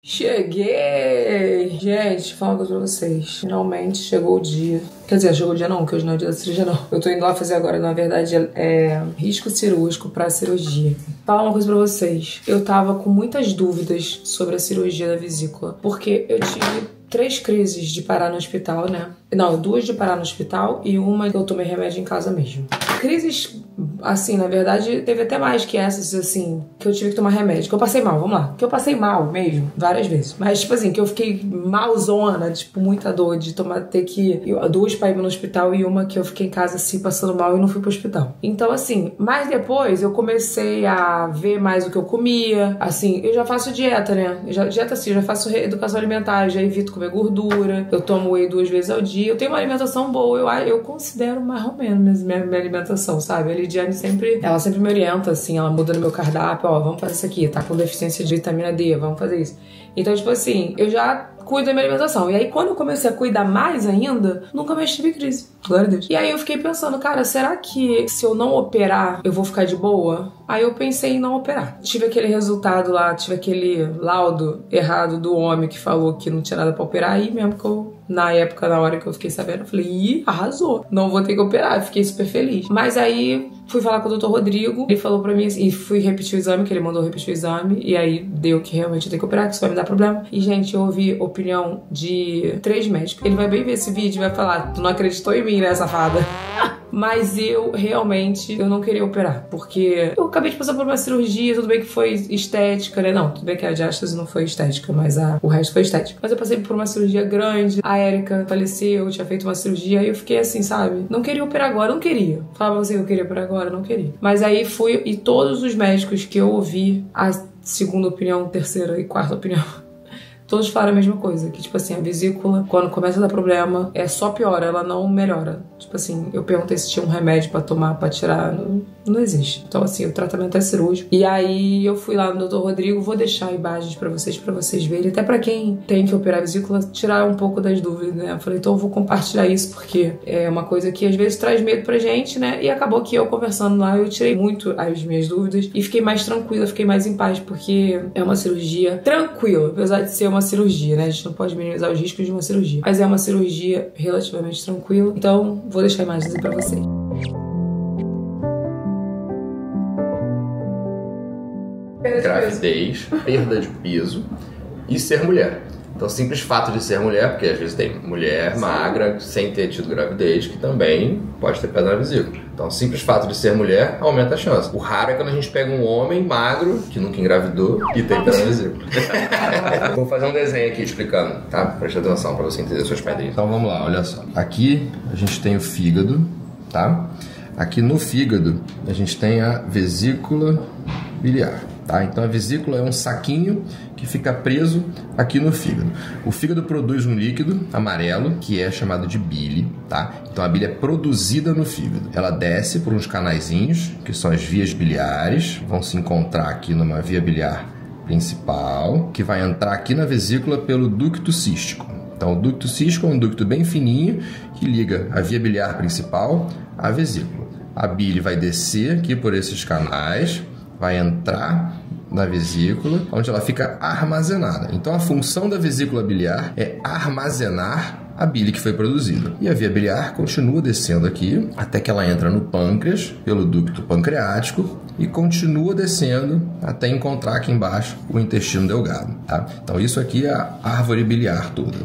Cheguei! Gente, fala uma coisa pra vocês. Finalmente chegou o dia. Quer dizer, chegou o dia não, que hoje não é dia da cirurgia não. Eu tô indo lá fazer agora, na verdade, risco cirúrgico pra cirurgia. Fala uma coisa pra vocês. Eu tava com muitas dúvidas sobre a cirurgia da vesícula. Porque eu tive 3 crises de parar no hospital, né? Não, 2 de parar no hospital e uma que eu tomei remédio em casa mesmo. Crises, assim, na verdade, teve até mais que essas, assim, que eu tive que tomar remédio. Que eu passei mal, vamos lá. Que eu passei mal mesmo, várias vezes. Mas, tipo assim, que eu fiquei malzona, tipo, muita dor de ter que... 2 pra ir no hospital e uma que eu fiquei em casa, assim, passando mal e não fui pro hospital. Então, assim, mas depois eu comecei a ver mais o que eu comia. Assim, eu já faço dieta, né? Dieta, assim, eu já faço reeducação alimentar, já evito comer gordura. Eu tomo whey 2 vezes ao dia. Eu tenho uma alimentação boa, eu considero mais ou menos minha alimentação, sabe? A Lidiane ela sempre me orienta, assim, ela muda no meu cardápio, ó, vamos fazer isso aqui, tá com deficiência de vitamina D, vamos fazer isso. Então, tipo assim, eu já cuido da minha alimentação. E aí, quando eu comecei a cuidar mais ainda, nunca mais tive crise. Glória a Deus. E aí eu fiquei pensando, cara, será que se eu não operar, eu vou ficar de boa? Aí eu pensei em não operar. Tive aquele resultado lá, tive aquele laudo errado do homem que falou que não tinha nada pra operar. Aí mesmo que eu, na hora que eu fiquei sabendo, eu falei, ih, arrasou. Não vou ter que operar. Eu fiquei super feliz. Mas aí fui falar com o Dr. Rodrigo. Ele falou pra mim assim, e fui repetir o exame, que ele mandou repetir o exame. E aí deu que realmente eu tenho que operar, que isso vai me dar problema. E, gente, eu ouvi opinião de 3 médicos. Ele vai bem ver esse vídeo e vai falar, tu não acreditou em mim, né, safada? Mas eu não queria operar, porque eu acabei de passar por uma cirurgia, tudo bem que foi estética, né? Não, tudo bem que a diástase não foi estética, mas o resto foi estética. Mas eu passei por uma cirurgia grande, a Érica faleceu, eu tinha feito uma cirurgia, aí eu fiquei assim, sabe? Não queria operar agora, não queria. Falava assim, eu queria operar agora, não queria. Mas aí fui, e todos os médicos que eu ouvi, a segunda opinião, terceira e quarta opinião, todos falaram a mesma coisa, que tipo assim, a vesícula, quando começa a dar problema, só piora, ela não melhora. Tipo assim, eu perguntei se tinha um remédio pra tomar, pra tirar, não existe. Então assim, o tratamento é cirúrgico. E aí eu fui lá no Dr. Rodrigo, vou deixar imagens pra vocês verem, até pra quem tem que operar a vesícula, tirar um pouco das dúvidas, né? Eu falei, então eu vou compartilhar isso, porque é uma coisa que às vezes traz medo pra gente, né? E acabou que eu conversando lá, eu tirei muito as minhas dúvidas e fiquei mais tranquila, fiquei mais em paz, porque é uma cirurgia tranquila, apesar de ser uma cirurgia, né? A gente não pode minimizar os riscos de uma cirurgia, mas é uma cirurgia relativamente tranquila. Então, vou deixar imagens aí pra vocês. Gravidez, perda de peso e ser mulher. Então, o simples fato de ser mulher, porque às vezes tem mulher magra sem ter tido gravidez, que também pode ter pedra na vesícula. Então, o simples fato de ser mulher aumenta a chance. O raro é quando a gente pega um homem magro, que nunca engravidou, e tem pedra na vesícula. Vou fazer um desenho aqui explicando, tá? Presta atenção pra você entender suas pedrinhas. Então, vamos lá, olha só. Aqui a gente tem o fígado, tá? Aqui no fígado a gente tem a vesícula biliar. Tá? Então a vesícula é um saquinho que fica preso aqui no fígado. O fígado produz um líquido amarelo que é chamado de bile, tá? Então a bile é produzida no fígado. Ela desce por uns canaizinhos, que são as vias biliares, vão se encontrar aqui numa via biliar principal, que vai entrar aqui na vesícula pelo ducto cístico. Então o ducto cístico é um ducto bem fininho que liga a via biliar principal à vesícula. A bile vai descer aqui por esses canais, vai entrar na vesícula, onde ela fica armazenada. Então a função da vesícula biliar é armazenar a bile que foi produzida. E a via biliar continua descendo aqui, até que ela entra no pâncreas, pelo ducto pancreático, e continua descendo até encontrar aqui embaixo o intestino delgado. Tá? Então isso aqui é a árvore biliar toda.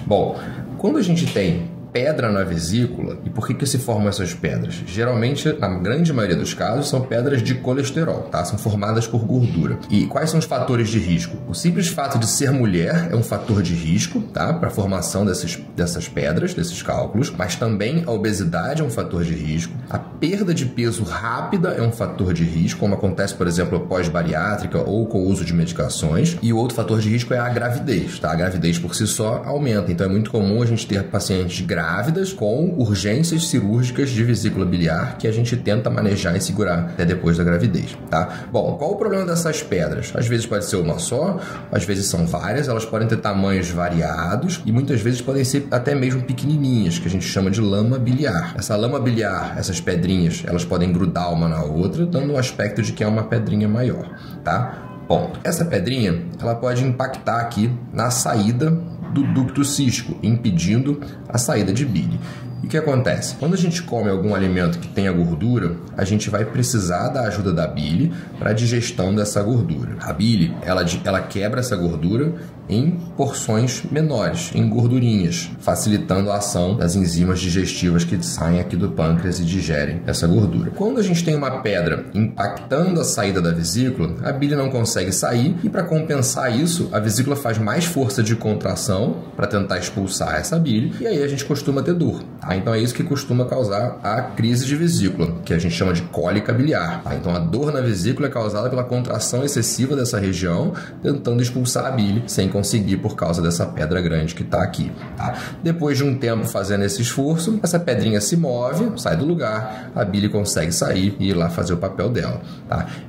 Bom, quando a gente tem pedra na vesícula, e por que se formam essas pedras? Geralmente, na grande maioria dos casos, são pedras de colesterol, tá? São formadas por gordura. E quais são os fatores de risco? O simples fato de ser mulher é um fator de risco, tá? Para a formação dessas pedras, desses cálculos, mas também a obesidade é um fator de risco. A perda de peso rápida é um fator de risco, como acontece, por exemplo, pós-bariátrica ou com o uso de medicações. E o outro fator de risco é a gravidez, tá? A gravidez por si só aumenta, então é muito comum a gente ter pacientes grávidas com urgências cirúrgicas de vesícula biliar que a gente tenta manejar e segurar até depois da gravidez, tá? Bom, qual o problema dessas pedras? Às vezes pode ser uma só, às vezes são várias, elas podem ter tamanhos variados e muitas vezes podem ser até mesmo pequenininhas, que a gente chama de lama biliar. Essa lama biliar, essas pedrinhas, elas podem grudar uma na outra, dando um aspecto de que é uma pedrinha maior, tá? Ponto. Essa pedrinha, ela pode impactar aqui na saída do ducto cístico, impedindo a saída de bile. E o que acontece? Quando a gente come algum alimento que tenha gordura, a gente vai precisar da ajuda da bile para a digestão dessa gordura. A bile, ela quebra essa gordura em porções menores, em gordurinhas, facilitando a ação das enzimas digestivas que saem aqui do pâncreas e digerem essa gordura. Quando a gente tem uma pedra impactando a saída da vesícula, a bile não consegue sair e, para compensar isso, a vesícula faz mais força de contração para tentar expulsar essa bile e aí a gente costuma ter dor. Então é isso que costuma causar a crise de vesícula, que a gente chama de cólica biliar. Então a dor na vesícula é causada pela contração excessiva dessa região, tentando expulsar a bile sem conseguir por causa dessa pedra grande que está aqui. Depois de um tempo fazendo esse esforço, essa pedrinha se move, sai do lugar, a bile consegue sair e ir lá fazer o papel dela.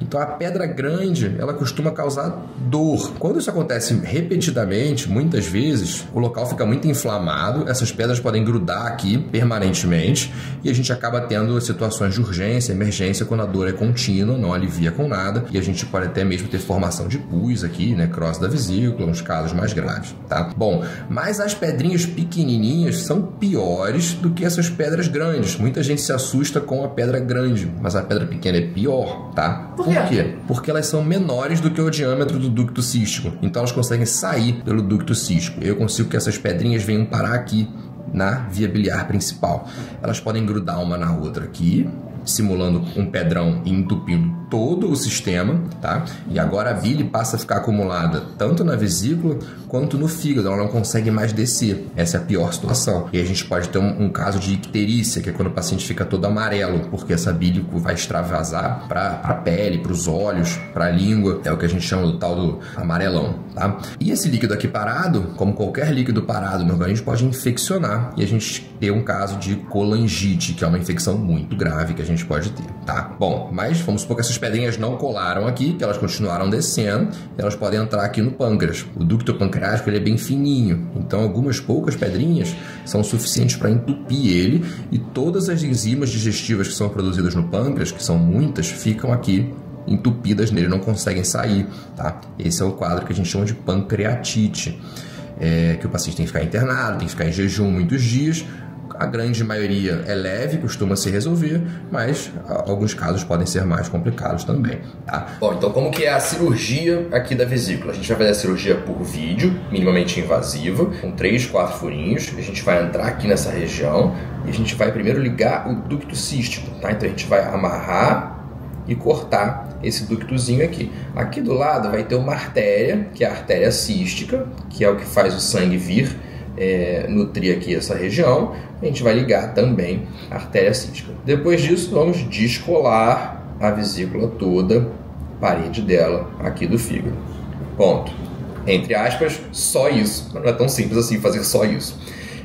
Então a pedra grande, ela costuma causar dor. Quando isso acontece repetidamente, muitas vezes, o local fica muito inflamado, essas pedras podem grudar aqui permanentemente e a gente acaba tendo situações de urgência, emergência, quando a dor é contínua, não alivia com nada e a gente pode até mesmo ter formação de pus aqui, necrose da vesícula, uns casos mais graves, tá? Bom, mas as pedrinhas pequenininhas são piores do que essas pedras grandes. Muita gente se assusta com a pedra grande, mas a pedra pequena é pior, tá? Por quê? Porque elas são menores do que o diâmetro do ducto cístico, então elas conseguem sair pelo ducto cístico. Eu consigo que essas pedrinhas venham parar aqui na via biliar principal. Elas podem grudar uma na outra aqui, simulando um pedrão e entupindo todo o sistema, tá? E agora a bile passa a ficar acumulada tanto na vesícula quanto no fígado, ela não consegue mais descer. Essa é a pior situação. E a gente pode ter um caso de icterícia, que é quando o paciente fica todo amarelo, porque essa bile vai extravasar para a pele, para os olhos, para a língua, é o que a gente chama do tal do amarelão, tá? E esse líquido aqui parado, como qualquer líquido parado no organismo, pode infeccionar e a gente ter um caso de colangite, que é uma infecção muito grave que a gente pode ter, tá? Bom, mas vamos supor que essas pedrinhas não colaram aqui, que elas continuaram descendo, e elas podem entrar aqui no pâncreas. O ducto pancreático, ele é bem fininho, então algumas poucas pedrinhas são suficientes para entupir ele e todas as enzimas digestivas que são produzidas no pâncreas, que são muitas, ficam aqui entupidas nele, não conseguem sair, tá? Esse é o quadro que a gente chama de pancreatite, que o paciente tem que ficar internado, tem que ficar em jejum muitos dias. A grande maioria é leve, costuma se resolver, mas alguns casos podem ser mais complicados também, tá? Bom, então como que é a cirurgia aqui da vesícula? A gente vai fazer a cirurgia por vídeo, minimamente invasiva, com 3, 4 furinhos. A gente vai entrar aqui nessa região e a gente vai primeiro ligar o ducto cístico, tá? Então a gente vai amarrar e cortar esse ductozinho aqui. Aqui do lado vai ter uma artéria, que é a artéria cística, que é o que faz o sangue vir nutrir aqui essa região. A gente vai ligar também a artéria cística. Depois disso, vamos descolar a vesícula toda, parede dela aqui do fígado. Ponto. Entre aspas, só isso. Não é tão simples assim fazer só isso.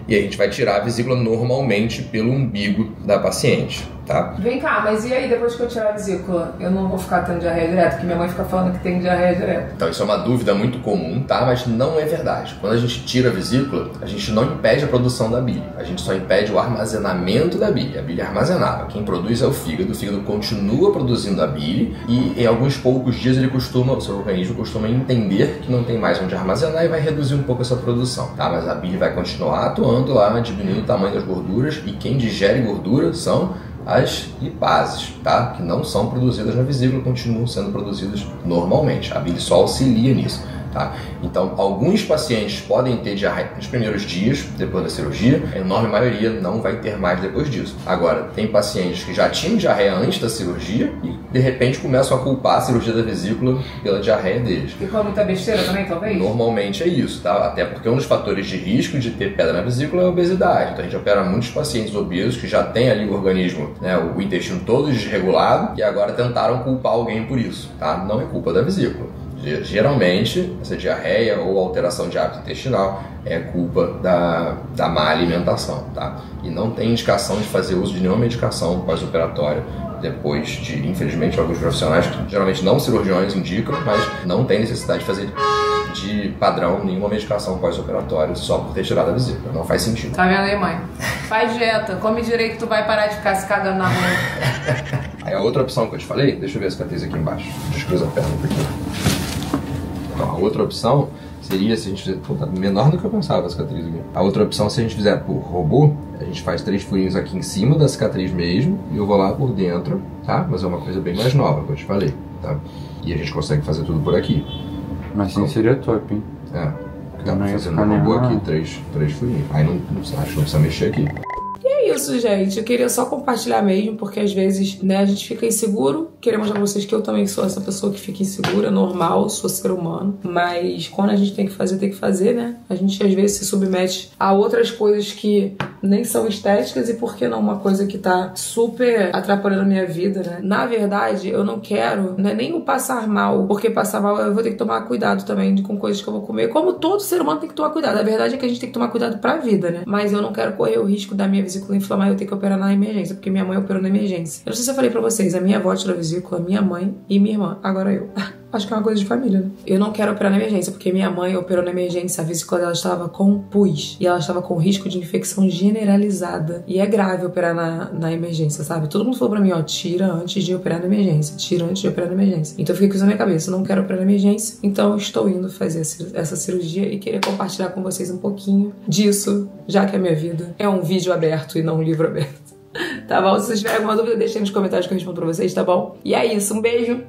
E a gente vai tirar a vesícula normalmente pelo umbigo da paciente, tá? Vem cá, mas e aí depois que eu tirar a vesícula, eu não vou ficar tendo diarreia direto? Porque minha mãe fica falando que tem diarreia direto. Então isso é uma dúvida muito comum, tá? Mas não é verdade. Quando a gente tira a vesícula, a gente não impede a produção da bile. A gente só impede o armazenamento da bile. A bile é armazenável. Quem produz é o fígado continua produzindo a bile e em alguns poucos dias o seu organismo costuma entender que não tem mais onde armazenar e vai reduzir um pouco essa produção, tá? Mas a bile vai continuar atuando lá, diminuindo o tamanho das gorduras, e quem digere gordura são as lipases, tá? Que não são produzidas na vesícula, continuam sendo produzidas normalmente. A bile só auxilia nisso, tá? Então, alguns pacientes podem ter diarreia nos primeiros dias depois da cirurgia, a enorme maioria não vai ter mais depois disso. Agora, tem pacientes que já tinham diarreia antes da cirurgia e, de repente, começam a culpar a cirurgia da vesícula pela diarreia deles. Ficou muita besteira também, talvez? Normalmente é isso, tá? Até porque um dos fatores de risco de ter pedra na vesícula é a obesidade. Então, a gente opera muitos pacientes obesos que já têm ali o organismo, né, o intestino todo desregulado e agora tentaram culpar alguém por isso, tá? Não é culpa da vesícula. Geralmente, essa diarreia ou alteração de hábito intestinal é culpa da má alimentação, tá? E não tem indicação de fazer uso de nenhuma medicação pós-operatória depois de, infelizmente, alguns profissionais, que geralmente não cirurgiões indicam, mas não tem necessidade de fazer de padrão nenhuma medicação pós-operatória só por ter tirado a vesícula. Não faz sentido. Tá vendo aí, mãe? Faz dieta, come direito, tu vai parar de ficar se cagando na rua. Aí a outra opção que eu te falei, deixa eu ver a cicatriz aqui embaixo. Descruza a perna um pouquinho. Então, a outra opção seria, se a gente fizer... Pô, tá menor do que eu pensava a cicatriz aqui. A outra opção, se a gente fizer por robô, a gente faz 3 furinhos aqui em cima da cicatriz mesmo, e eu vou lá por dentro, tá? Mas é uma coisa bem mais nova, que eu te falei, tá? E a gente consegue fazer tudo por aqui. Mas sim, seria top, hein? É. Dá pra fazer no robô aqui 3 furinhos. Aí não, acho que não precisa mexer aqui. E é isso, gente. Eu queria só compartilhar mesmo, porque às vezes, né, a gente fica inseguro. Queria mostrar pra vocês que eu também sou essa pessoa que fica insegura, normal, sou ser humano. Mas quando a gente tem que fazer, né? A gente às vezes se submete a outras coisas que nem são estéticas e por que não uma coisa que tá super atrapalhando a minha vida, né? Na verdade, eu não quero, não é nem o passar mal, porque passar mal eu vou ter que tomar cuidado também com coisas que eu vou comer. Como todo ser humano tem que tomar cuidado. A verdade é que a gente tem que tomar cuidado pra vida, né? Mas eu não quero correr o risco da minha vesícula inflamar e eu ter que operar na emergência, porque minha mãe operou na emergência. Eu não sei se eu falei pra vocês, a minha avó tirou a vesícula, minha mãe e minha irmã, agora eu. Acho que é uma coisa de família, né? Eu não quero operar na emergência, porque minha mãe operou na emergência, a vesícula dela estava com pus e ela estava com risco de infecção generalizada. E é grave operar na emergência, sabe? Todo mundo falou pra mim, ó, tira antes de operar na emergência, tira antes de operar na emergência. Então eu fiquei com isso na minha cabeça, eu não quero operar na emergência, então eu estou indo fazer essa cirurgia e queria compartilhar com vocês um pouquinho disso, já que a minha vida é um vídeo aberto e não um livro aberto. Tá bom? Se vocês tiverem alguma dúvida, deixem nos comentários que eu respondo pra vocês, tá bom? E é isso, um beijo,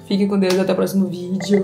fiquem com Deus e até o próximo vídeo.